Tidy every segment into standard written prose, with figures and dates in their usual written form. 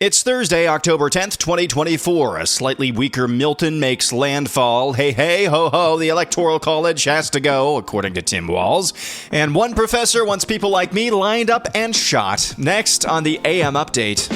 It's Thursday, October 10th, 2024. A slightly weaker Milton makes landfall. Hey, hey, ho, ho, the Electoral College has to go, according to Tim Walz. And one professor wants people like me lined up and shot. Next on the AM Update.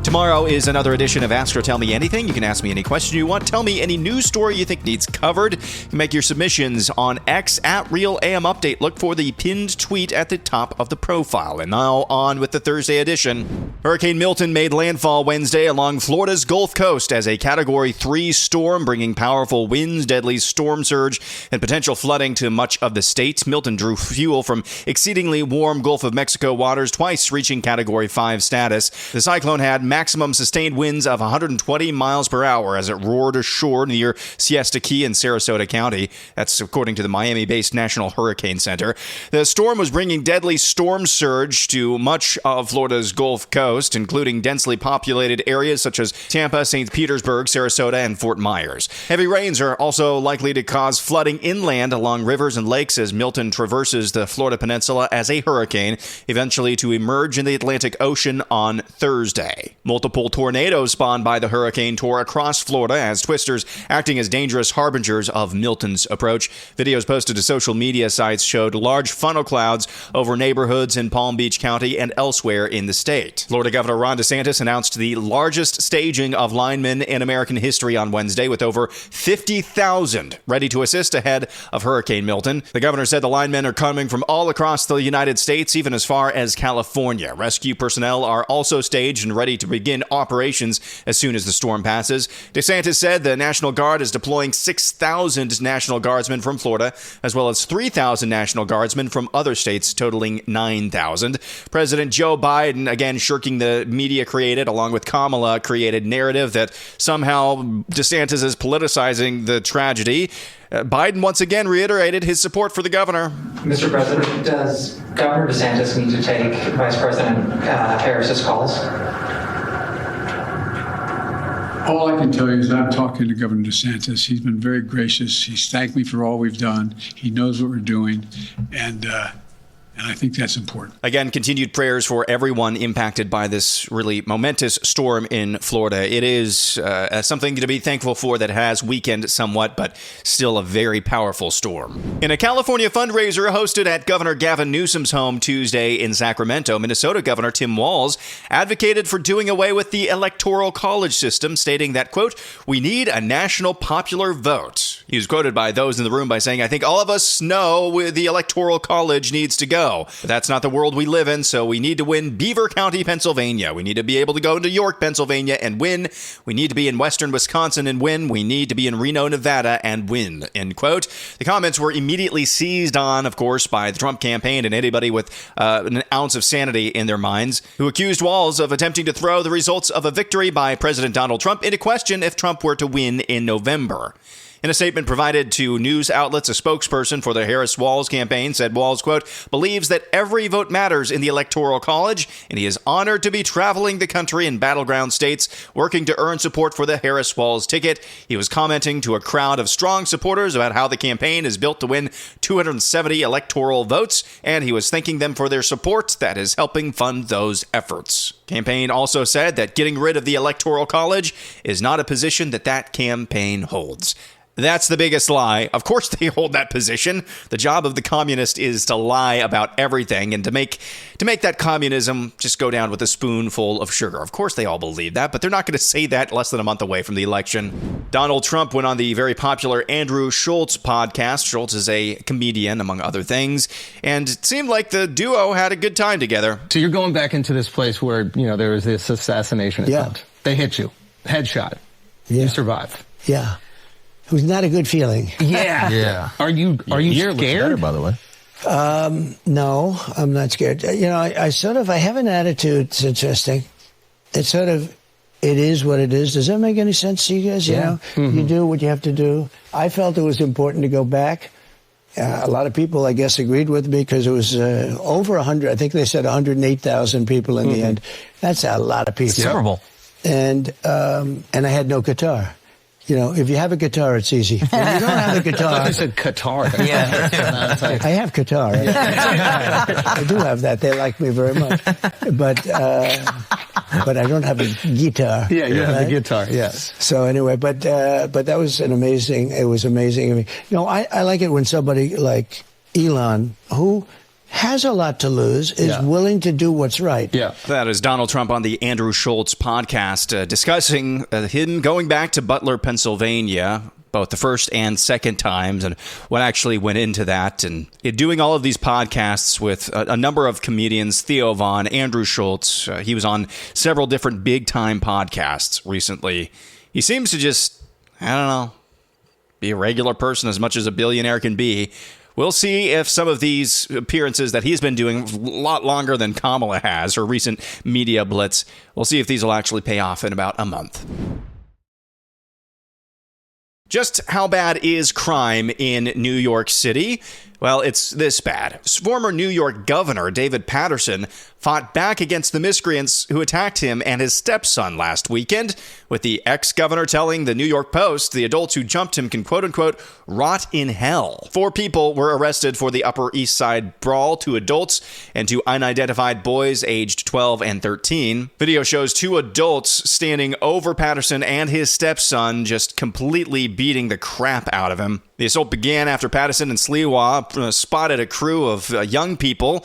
Tomorrow is another edition of Ask or Tell Me Anything. You can ask me any question you want. Tell me any news story you think needs covered. You can make your submissions on X at RealAMUpdate. Look for the pinned tweet at the top of the profile. And now on with the Thursday edition. Hurricane Milton made landfall Wednesday along Florida's Gulf Coast as a Category 3 storm, bringing powerful winds, deadly storm surge, and potential flooding to much of the state. Milton drew fuel from exceedingly warm Gulf of Mexico waters, twice reaching Category 5 status. The cyclone had maximum sustained winds of 120 miles per hour as it roared ashore near Siesta Key in Sarasota County. That's according to the Miami-based National Hurricane Center. The storm was bringing deadly storm surge to much of Florida's Gulf Coast, including densely populated areas such as Tampa, St. Petersburg, Sarasota, and Fort Myers. Heavy rains are also likely to cause flooding inland along rivers and lakes as Milton traverses the Florida peninsula as a hurricane, eventually to emerge in the Atlantic Ocean on Thursday. Multiple tornadoes spawned by the hurricane tore across Florida as twisters acting as dangerous harbingers of Milton's approach. Videos posted to social media sites showed large funnel clouds over neighborhoods in Palm Beach County and elsewhere in the state. Florida Governor Ron DeSantis announced the largest staging of linemen in American history on Wednesday, with over 50,000 ready to assist ahead of Hurricane Milton. The governor said the linemen are coming from all across the United States, even as far as California. Rescue personnel are also staged and ready to begin operations as soon as the storm passes. DeSantis said the National Guard is deploying 6,000 National Guardsmen from Florida, as well as 3,000 National Guardsmen from other states, totaling 9,000. President Joe Biden, again shirking the media-created, along with Kamala-created narrative that somehow DeSantis is politicizing the tragedy. Biden once again reiterated his support for the governor. Mr. President, does Governor DeSantis need to take Vice President Harris's calls? All I can tell you is I'm talking to Governor DeSantis. He's been very gracious. He's thanked me for all we've done. He knows what we're doing, and I think that's important. Again, continued prayers for everyone impacted by this really momentous storm in Florida. It is something to be thankful for that has weakened somewhat, but still a very powerful storm. In a California fundraiser hosted at Governor Gavin Newsom's home Tuesday in Sacramento, Minnesota Governor Tim Walz advocated for doing away with the Electoral College system, stating that, quote, "We need a national popular vote." He was quoted by those in the room by saying, "I think all of us know the Electoral College needs to go. But that's not the world we live in, so we need to win Beaver County, Pennsylvania. We need to be able to go to York, Pennsylvania and win. We need to be in western Wisconsin and win. We need to be in Reno, Nevada and win," end quote. The comments were immediately seized on, of course, by the Trump campaign and anybody with an ounce of sanity in their minds, who accused Walz of attempting to throw the results of a victory by President Donald Trump into question if Trump were to win in November. In a statement provided to news outlets, a spokesperson for the Harris-Walz campaign said Walz, quote, "believes that every vote matters in the Electoral College, and he is honored to be traveling the country in battleground states, working to earn support for the Harris-Walz ticket." He was commenting to a crowd of strong supporters about how the campaign is built to win 270 electoral votes, and he was thanking them for their support that is helping fund those efforts. Campaign also said that getting rid of the Electoral College is not a position that campaign holds. That's the biggest lie. Of course they hold that position. The job of the communist is to lie about everything and to make that communism just go down with a spoonful of sugar. Of course they all believe that, but they're not going to say that less than a month away from the election. Donald Trump went on the very popular Andrew Schultz podcast. Schultz is a comedian, among other things, and it seemed like the duo had a good time together. So you're going back into this place where, there was this assassination attempt. They hit you. Headshot. You survive. Yeah. It was not a good feeling. Yeah. Are you scared? Better, by the way. No, I'm not scared. I have an attitude. It's interesting. It is what it is. Does that make any sense to you guys? Yeah. You do what you have to do. I felt it was important to go back. A lot of people, I guess, agreed with me because it was over 100. I think they said 108,000 people in the end. That's a lot of people. It's terrible. And I had no guitar. if you have a guitar, it's easy. When you don't have a guitar... I said Qatar. Yeah. I have guitar. I do have that. They like me very much. But I don't have a guitar. Yeah, you have right? the guitar, yes. So anyway, but that was it was amazing. I mean, I like it when somebody like Elon, who has a lot to lose, is willing to do what's right. Yeah. That is Donald Trump on the Andrew Schultz podcast discussing him going back to Butler, Pennsylvania, both the first and second times, and what actually went into that, and doing all of these podcasts with a number of comedians, Theo Von, Andrew Schultz. He was on several different big-time podcasts recently. He seems to just, be a regular person as much as a billionaire can be. We'll see if some of these appearances that he's been doing a lot longer than Kamala has, her recent media blitz, we'll see if these will actually pay off in about a month. Just how bad is crime in New York City? Well, it's this bad. Former New York Governor David Paterson fought back against the miscreants who attacked him and his stepson last weekend, with the ex-governor telling the New York Post the adults who jumped him can quote-unquote rot in hell. 4 people were arrested for the Upper East Side brawl, 2 adults and 2 unidentified boys aged 12 and 13. Video shows 2 adults standing over Paterson and his stepson, just completely beating the crap out of him. The assault began after Paterson and Sliwa spotted a crew of young people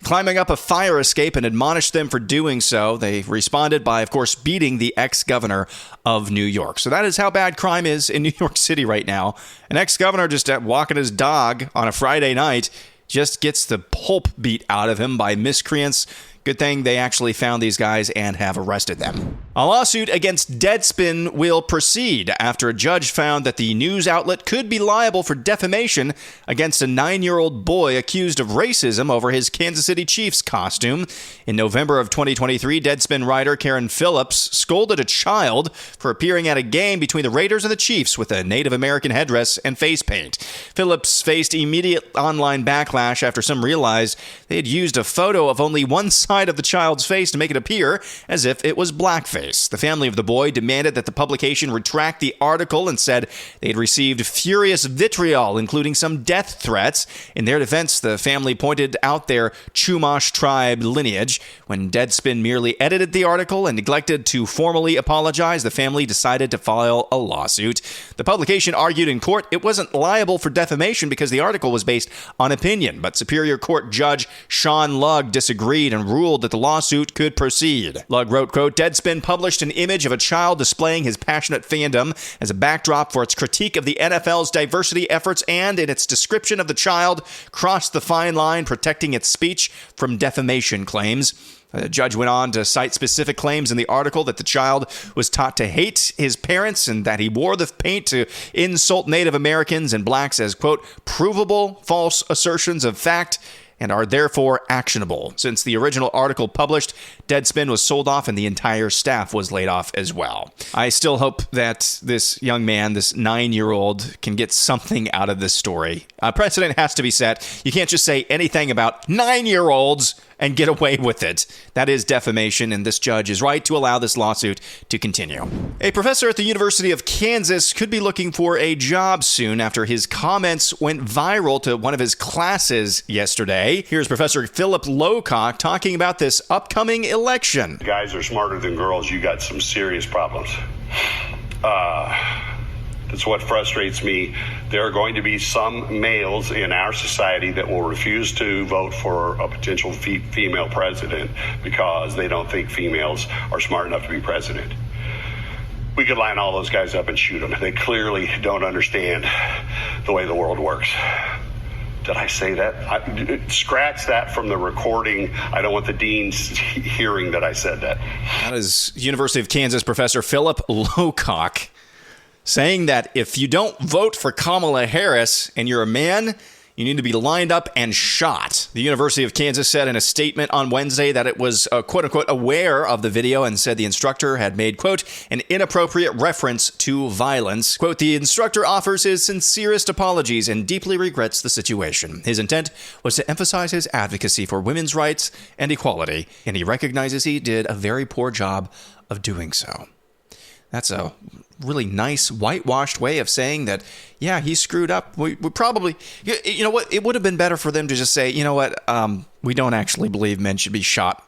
climbing up a fire escape and admonished them for doing so. They responded by, of course, beating the ex-governor of New York. So that is how bad crime is in New York City right now. An ex-governor just walking his dog on a Friday night just gets the pulp beat out of him by miscreants. Good thing they actually found these guys and have arrested them. A lawsuit against Deadspin will proceed after a judge found that the news outlet could be liable for defamation against a 9-year-old boy accused of racism over his Kansas City Chiefs costume. In November of 2023, Deadspin writer Karen Phillips scolded a child for appearing at a game between the Raiders and the Chiefs with a Native American headdress and face paint. Phillips faced immediate online backlash after some realized they had used a photo of only one side of the child's face to make it appear as if it was blackface. The family of the boy demanded that the publication retract the article and said they had received furious vitriol, including some death threats. In their defense, the family pointed out their Chumash tribe lineage. When Deadspin merely edited the article and neglected to formally apologize, the family decided to file a lawsuit. The publication argued in court it wasn't liable for defamation because the article was based on opinion, but Superior Court Judge Sean Lugg disagreed and ruled that the lawsuit could proceed. Lugg wrote, quote, Deadspin published an image of a child displaying his passionate fandom as a backdrop for its critique of the NFL's diversity efforts, and in its description of the child crossed the fine line protecting its speech from defamation claims. The judge went on to cite specific claims in the article that the child was taught to hate his parents and that he wore the paint to insult Native Americans and blacks as, quote, provable false assertions of fact and are therefore actionable. Since the original article published, Deadspin was sold off and the entire staff was laid off as well. I still hope that this young man, this 9-year-old, can get something out of this story. A precedent has to be set. You can't just say anything about 9-year-olds and get away with it. That is defamation, and this judge is right to allow this lawsuit to continue. A professor at the University of Kansas could be looking for a job soon after his comments went viral to one of his classes yesterday. Here's Professor Philip Lowcock talking about this upcoming election. Guys are smarter than girls. You got some serious problems. That's what frustrates me. There are going to be some males in our society that will refuse to vote for a potential female president because they don't think females are smart enough to be president. We could line all those guys up and shoot them. They clearly don't understand the way the world works. Did I say that? Scratch that from the recording. I don't want the deans hearing that I said that. That is University of Kansas professor Philip Lowcock saying that if you don't vote for Kamala Harris and you're a man, you need to be lined up and shot. The University of Kansas said in a statement on Wednesday that it was, quote-unquote, aware of the video and said the instructor had made, quote, an inappropriate reference to violence. Quote, the instructor offers his sincerest apologies and deeply regrets the situation. His intent was to emphasize his advocacy for women's rights and equality, and he recognizes he did a very poor job of doing so. That's a really nice whitewashed way of saying that, yeah, he screwed up. We probably, you know what, it would have been better for them to just say, you know what, we don't actually believe men should be shot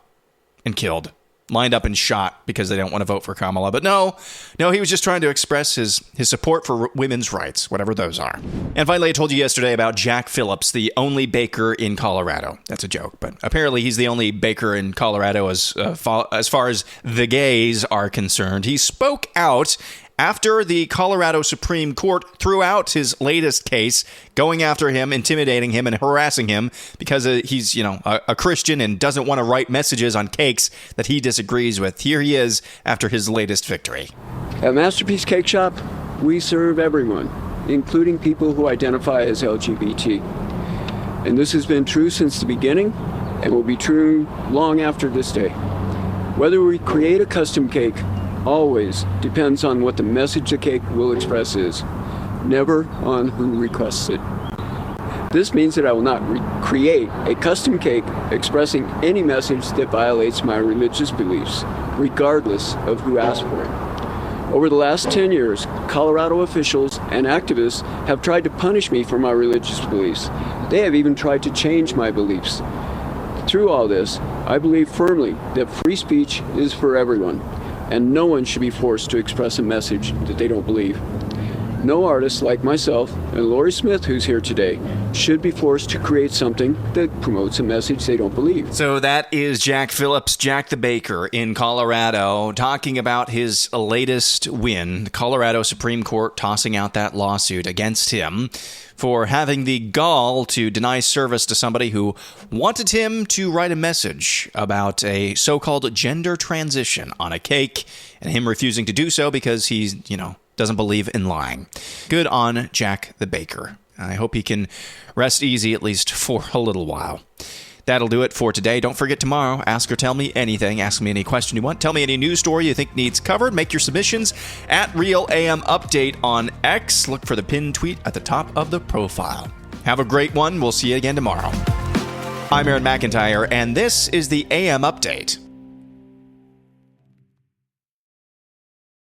and killed, lined up and shot because they don't want to vote for Kamala. But no, he was just trying to express his support for women's rights, whatever those are. And finally, I told you yesterday about Jack Phillips, the only baker in Colorado. That's a joke, but apparently he's the only baker in Colorado as far as the gays are concerned. He spoke out after the Colorado Supreme Court threw out his latest case, going after him, intimidating him, and harassing him because he's, a Christian and doesn't want to write messages on cakes that he disagrees with. Here he is after his latest victory. At Masterpiece Cake Shop, we serve everyone, including people who identify as LGBT. And this has been true since the beginning and will be true long after this day. Whether we create a custom cake always depends on what the message the cake will express is, never on who requests it. This means that I will not create a custom cake expressing any message that violates my religious beliefs, regardless of who asked for it. Over the last 10 years, Colorado officials and activists have tried to punish me for my religious beliefs. They have even tried to change my beliefs. Through all this, I believe firmly that free speech is for everyone, and no one should be forced to express a message that they don't believe. No artist like myself and Lori Smith, who's here today, should be forced to create something that promotes a message they don't believe. So that is Jack Phillips, Jack the Baker in Colorado, talking about his latest win. The Colorado Supreme Court tossing out that lawsuit against him for having the gall to deny service to somebody who wanted him to write a message about a so-called gender transition on a cake, and him refusing to do so because he's, doesn't believe in lying. Good on Jack the Baker. I hope he can rest easy at least for a little while. That'll do it for today. Don't forget tomorrow, Ask or Tell Me Anything. Ask me any question you want. Tell me any news story you think needs covered. Make your submissions at Real AM Update on X. Look for the pinned tweet at the top of the profile. Have a great one. We'll see you again tomorrow. I'm Aaron McIntyre, and this is the AM Update.